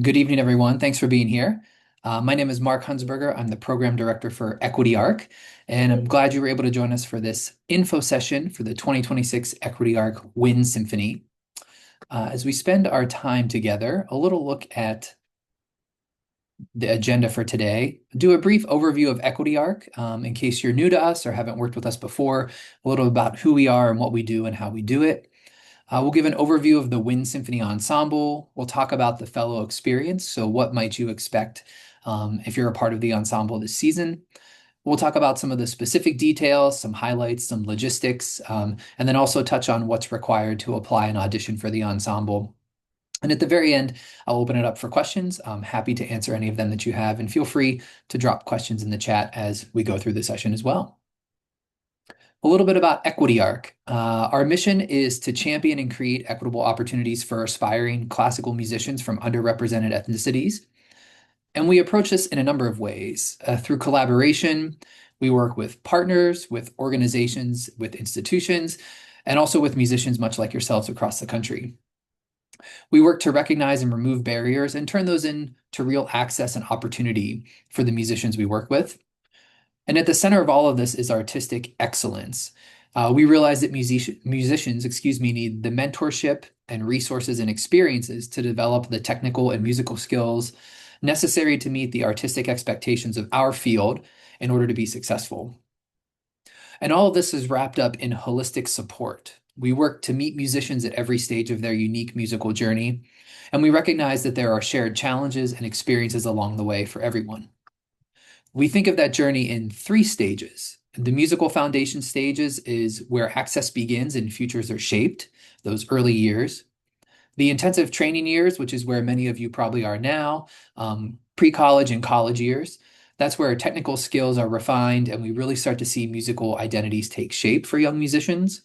Good evening, everyone. Thanks for being here. My name is Mark Hunsberger. I'm the program director for Equity Arc, and I'm glad you were able to join us for this info session for the 2026 Equity Arc Wind Symphony. As we spend our time together, a little look at the agenda for today. Do a brief overview of Equity Arc in case you're new to us or haven't worked with us before, a little about who we are and what we do and how we do it. We'll give an overview of the Wind Symphony Ensemble. We'll talk about the fellow experience. So what might you expect if you're a part of the ensemble this season? We'll talk about some of the specific details, some highlights, some logistics, and then also touch on what's required to apply an audition for the ensemble. And at the very end, I'll open it up for questions. I'm happy to answer any of them that you have, and feel free to drop questions in the chat as we go through the session as well. A little bit about Equity Arc. Our mission is to champion and create equitable opportunities for aspiring classical musicians from underrepresented ethnicities. And we approach this in a number of ways. Through collaboration, we work with partners, with organizations, with institutions, and also with musicians much like yourselves across the country. We work to recognize and remove barriers and turn those into real access and opportunity for the musicians we work with. And at the center of all of this is artistic excellence. We realize that musicians, need the mentorship and resources and experiences to develop the technical and musical skills necessary to meet the artistic expectations of our field in order to be successful. And all of this is wrapped up in holistic support. We work to meet musicians at every stage of their unique musical journey, and we recognize that there are shared challenges and experiences along the way for everyone. We think of that journey in three stages. The musical foundation stages is where access begins and futures are shaped, those early years. The intensive training years, which is where many of you probably are now, pre-college and college years. That's where technical skills are refined and we really start to see musical identities take shape for young musicians.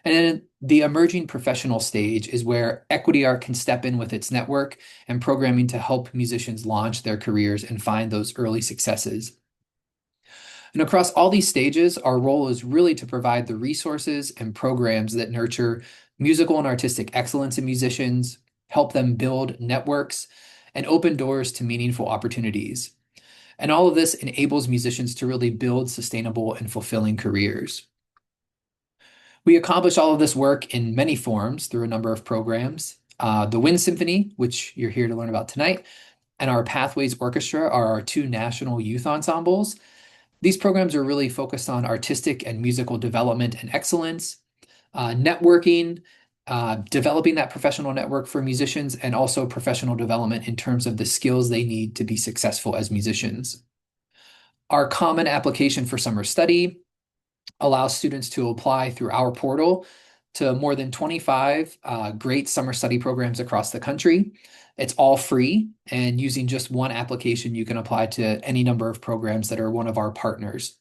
And then the emerging professional stage is where Equity Arc can step in with its network and programming to help musicians launch their careers and find those early successes. And across all these stages, our role is really to provide the resources and programs that nurture musical and artistic excellence in musicians, help them build networks, and open doors to meaningful opportunities. And all of this enables musicians to really build sustainable and fulfilling careers. We accomplish all of this work in many forms through a number of programs. The Wind Symphony, which you're here to learn about tonight, and our Pathways Orchestra are our two national youth ensembles. These programs are really focused on artistic and musical development and excellence, networking, developing that professional network for musicians, and also professional development in terms of the skills they need to be successful as musicians. Our common application for summer study allows students to apply through our portal to more than 25 great summer study programs across the country. It's all free, and using just one application, you can apply to any number of programs that are one of our partners.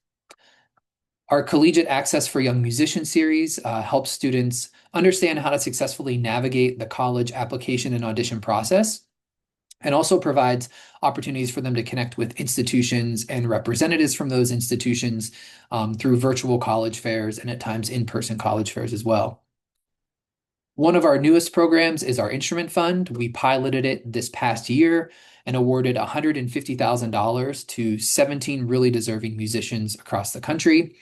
Our Collegiate Access for Young Musicians series helps students understand how to successfully navigate the college application and audition process, and also provides opportunities for them to connect with institutions and representatives from those institutions through virtual college fairs and at times in-person college fairs as well. One of our newest programs is our instrument fund. We piloted it this past year and awarded $150,000 to 17 really deserving musicians across the country.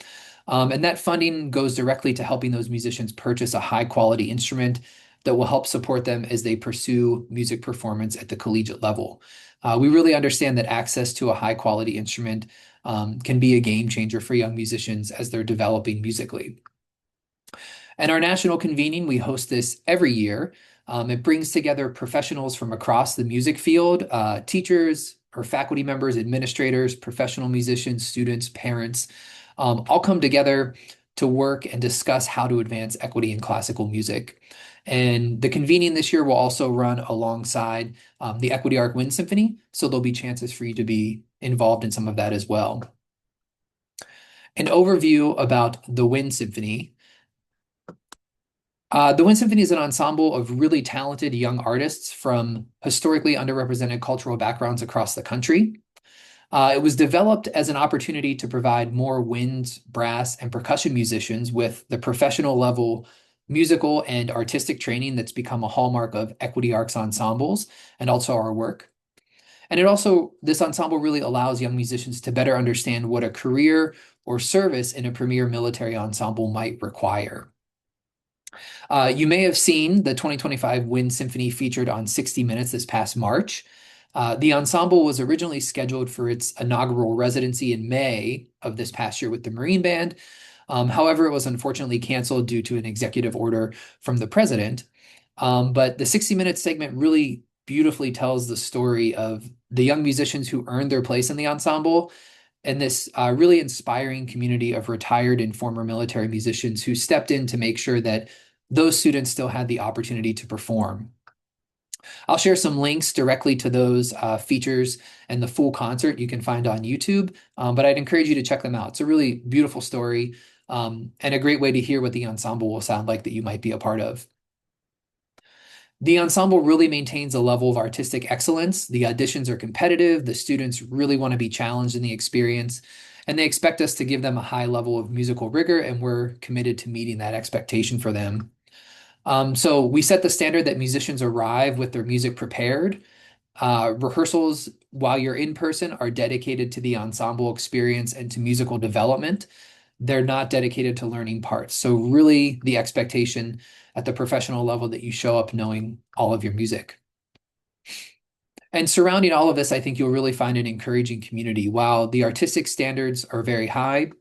And that funding goes directly to helping those musicians purchase a high quality instrument that will help support them as they pursue music performance at the collegiate level. We really understand that access to a high quality instrument can be a game changer for young musicians as they're developing musically. And our national convening, we host this every year. It brings together professionals from across the music field, teachers or faculty members, administrators, professional musicians, students, parents, all come together to work and discuss how to advance equity in classical music. And the convening this year will also run alongside the Equity Arc Wind Symphony, so there'll be chances for you to be involved in some of that as well. An overview about the Wind Symphony. The Wind Symphony is an ensemble of really talented young artists from historically underrepresented cultural backgrounds across the country. It was developed as an opportunity to provide more wind, brass, and percussion musicians with the professional level musical and artistic training that's become a hallmark of Equity Arcs ensembles and also our work. And this ensemble really allows young musicians to better understand what a career or service in a premier military ensemble might require. You may have seen the 2025 Wind Symphony featured on 60 Minutes this past March. The ensemble was originally scheduled for its inaugural residency in May of this past year with the Marine Band. However, it was unfortunately canceled due to an executive order from the president. But the 60 Minutes segment really beautifully tells the story of the young musicians who earned their place in the ensemble and this really inspiring community of retired and former military musicians who stepped in to make sure that those students still had the opportunity to perform. I'll share some links directly to those features and the full concert you can find on YouTube, but I'd encourage you to check them out. It's a really beautiful story and a great way to hear what the ensemble will sound like that you might be a part of. The ensemble really maintains a level of artistic excellence. The auditions are competitive. The students really want to be challenged in the experience, and they expect us to give them a high level of musical rigor, and we're committed to meeting that expectation for them. So we set the standard that musicians arrive with their music prepared. Rehearsals, while you're in person, are dedicated to the ensemble experience and to musical development. They're not dedicated to learning parts. So really the expectation at the professional level that you show up knowing all of your music. And surrounding all of this, I think you'll really find an encouraging community. While the artistic standards are very high,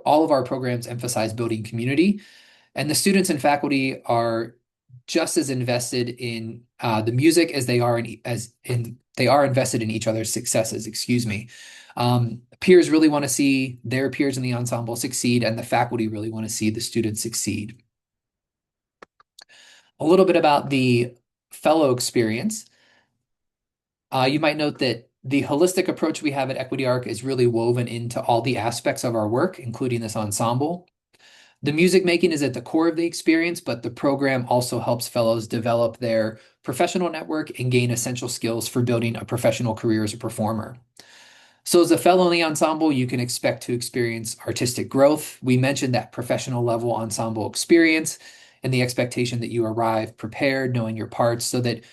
all of our programs emphasize building community, and the students and faculty are just as invested in the music as they are invested in each other's successes. Excuse me. Peers really want to see their peers in the ensemble succeed, and the faculty really want to see the students succeed. A little bit about the fellow experience. You might note that the holistic approach we have at Equity Arc is really woven into all the aspects of our work, including this ensemble. The music making is at the core of the experience, but the program also helps fellows develop their professional network and gain essential skills for building a professional career as a performer. So as a fellow in the ensemble, you can expect to experience artistic growth. We mentioned that professional level ensemble experience and the expectation that you arrive prepared, knowing your parts, so that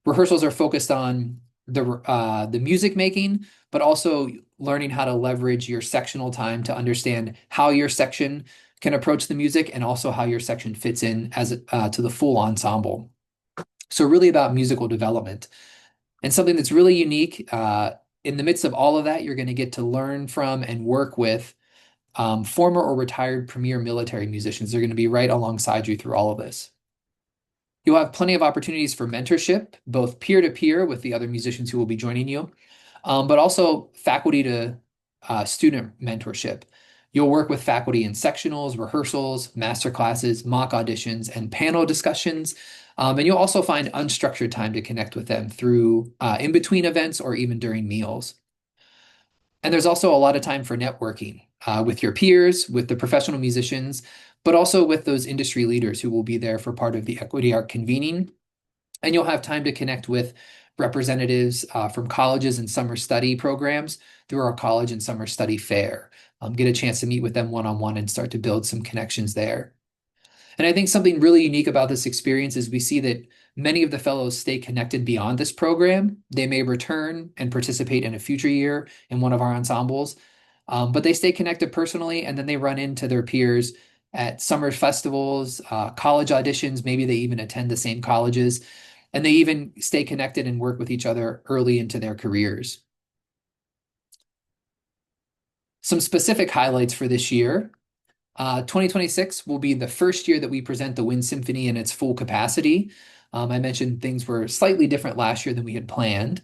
rehearsals are focused on the music making, but also learning how to leverage your sectional time to understand how your section can approach the music and also how your section fits in as to the full ensemble. So really about musical development. And something that's really unique, in the midst of all of that, you're going to get to learn from and work with former or retired premier military musicians. They're going to be right alongside you through all of this. You'll have plenty of opportunities for mentorship, both peer-to-peer with the other musicians who will be joining you, but also faculty to student mentorship. You'll work with faculty in sectionals, rehearsals, master classes, mock auditions, and panel discussions. And you'll also find unstructured time to connect with them through in-between events or even during meals. And there's also a lot of time for networking with your peers, with the professional musicians, but also with those industry leaders who will be there for part of the Equity Arc convening. And you'll have time to connect with representatives from colleges and summer study programs through our college and summer study fair. Get a chance to meet with them one-on-one and start to build some connections there. And I think something really unique about this experience is we see that many of the fellows stay connected beyond this program. They may return and participate in a future year in one of our ensembles, but they stay connected personally, and then they run into their peers at summer festivals, college auditions. Maybe they even attend the same colleges, and they even stay connected and work with each other early into their careers. Some specific highlights for this year. 2026 will be the first year that we present the Wind Symphony in its full capacity. I mentioned things were slightly different last year than we had planned.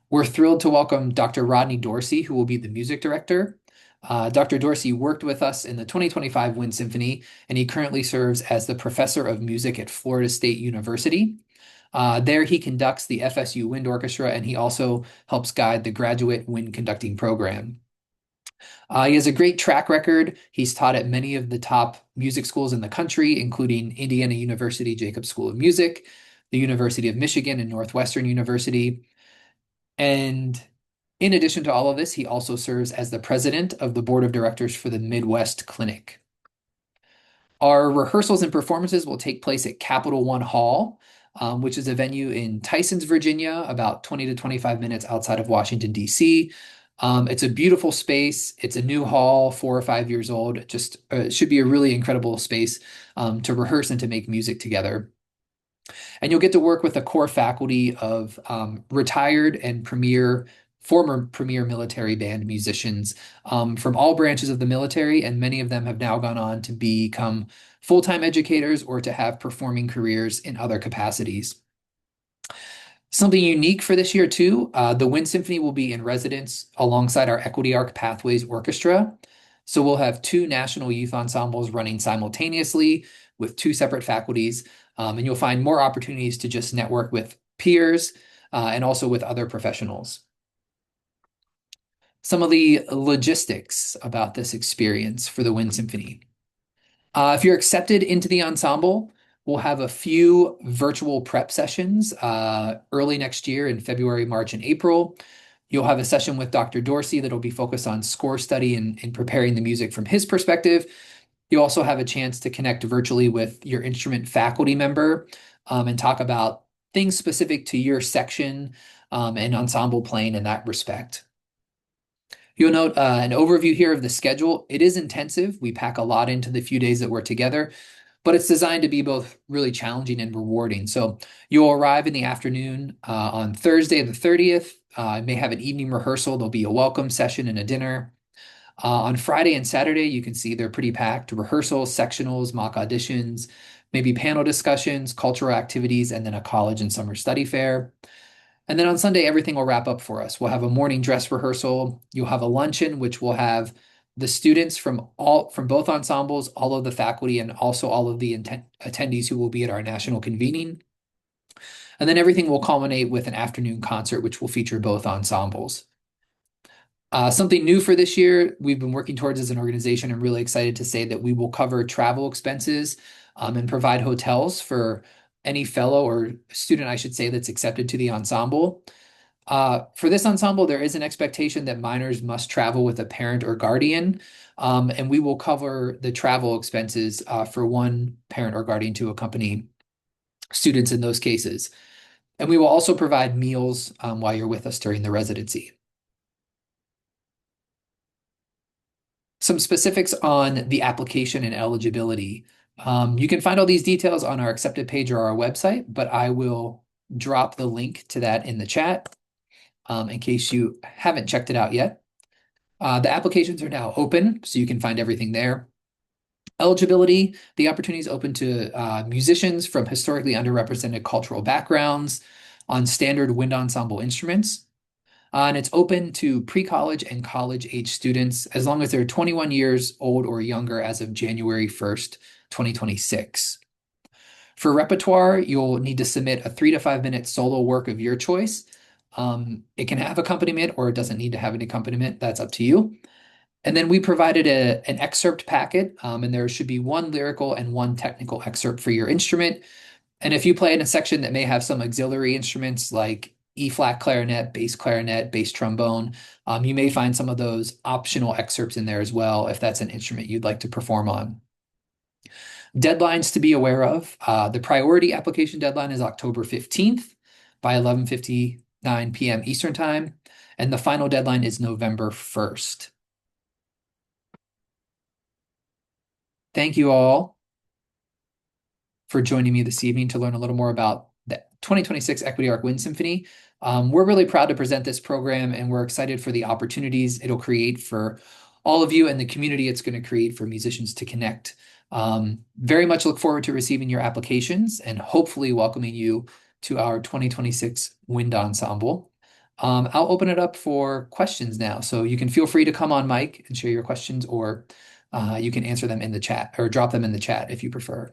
We're thrilled to welcome Dr. Rodney Dorsey, who will be the music director. Dr. Dorsey worked with us in the 2025 Wind Symphony, and he currently serves as the professor of music at Florida State University. There he conducts the FSU Wind Orchestra, and he also helps guide the graduate wind conducting program. He has a great track record. He's taught at many of the top music schools in the country, including Indiana University Jacobs School of Music, the University of Michigan, and Northwestern University. And in addition to all of this, he also serves as the president of the board of directors for the Midwest Clinic. Our rehearsals and performances will take place at Capital One Hall, which is a venue in Tysons, Virginia, about 20 to 25 minutes outside of Washington, D.C. It's a beautiful space. It's a new hall, 4 or 5 years old. It just should be a really incredible space to rehearse and to make music together. And you'll get to work with a core faculty of retired and former premier military band musicians from all branches of the military, and many of them have now gone on to become full-time educators or to have performing careers in other capacities. Something unique for this year too, the Wind Symphony will be in residence alongside our Equity Arc Pathways Orchestra. So we'll have two national youth ensembles running simultaneously with two separate faculties, and you'll find more opportunities to just network with peers and also with other professionals. Some of the logistics about this experience for the Wind Symphony. If you're accepted into the ensemble, we'll have a few virtual prep sessions early next year in February, March, and April. You'll have a session with Dr. Dorsey that'll be focused on score study and preparing the music from his perspective. You also have a chance to connect virtually with your instrument faculty member and talk about things specific to your section and ensemble playing in that respect. You'll note an overview here of the schedule. It is intensive. We pack a lot into the few days that we're together, but it's designed to be both really challenging and rewarding. So you'll arrive in the afternoon on Thursday the 30th. May have an evening rehearsal. There'll be a welcome session and a dinner. On Friday and Saturday, you can see they're pretty packed. Rehearsals, sectionals, mock auditions, maybe panel discussions, cultural activities, and then a college and summer study fair. And then on Sunday, everything will wrap up for us. We'll have a morning dress rehearsal. You'll have a luncheon, which will have the students from both ensembles, all of the faculty, and also all of the attendees who will be at our national convening. And then everything will culminate with an afternoon concert, which will feature both ensembles. Something new for this year, we've been working towards as an organization. I'm really excited to say that we will cover travel expenses and provide hotels for any fellow or student, I should say, that's accepted to the ensemble. For this ensemble, there is an expectation that minors must travel with a parent or guardian, and we will cover the travel expenses for one parent or guardian to accompany students in those cases. And we will also provide meals while you're with us during the residency. Some specifics on the application and eligibility. You can find all these details on our accepted page or our website, but I will drop the link to that in the chat in case you haven't checked it out yet. The applications are now open, so you can find everything there. Eligibility, the opportunity is open to musicians from historically underrepresented cultural backgrounds on standard wind ensemble instruments. And it's open to pre-college and college-age students as long as they're 21 years old or younger as of January 1st, 2026. For repertoire, you'll need to submit a 3 to 5 minute solo work of your choice. It can have accompaniment or it doesn't need to have an accompaniment. That's up to you. And then we provided an excerpt packet, and there should be one lyrical and one technical excerpt for your instrument. And if you play in a section that may have some auxiliary instruments like E-flat clarinet, bass trombone, you may find some of those optional excerpts in there as well if that's an instrument you'd like to perform on. Deadlines to be aware of. The priority application deadline is October 15th by 11:59 p.m. Eastern Time, and the final deadline is November 1st. Thank you all for joining me this evening to learn a little more about the 2026 Equity Arc Wind Symphony. We're really proud to present this program, and we're excited for the opportunities it'll create for all of you and the community it's going to create for musicians to connect. Very much look forward to receiving your applications and hopefully welcoming you to our 2026 Wind Ensemble. I'll open it up for questions now, so you can feel free to come on mic and share your questions, or you can answer them in the chat or drop them in the chat if you prefer.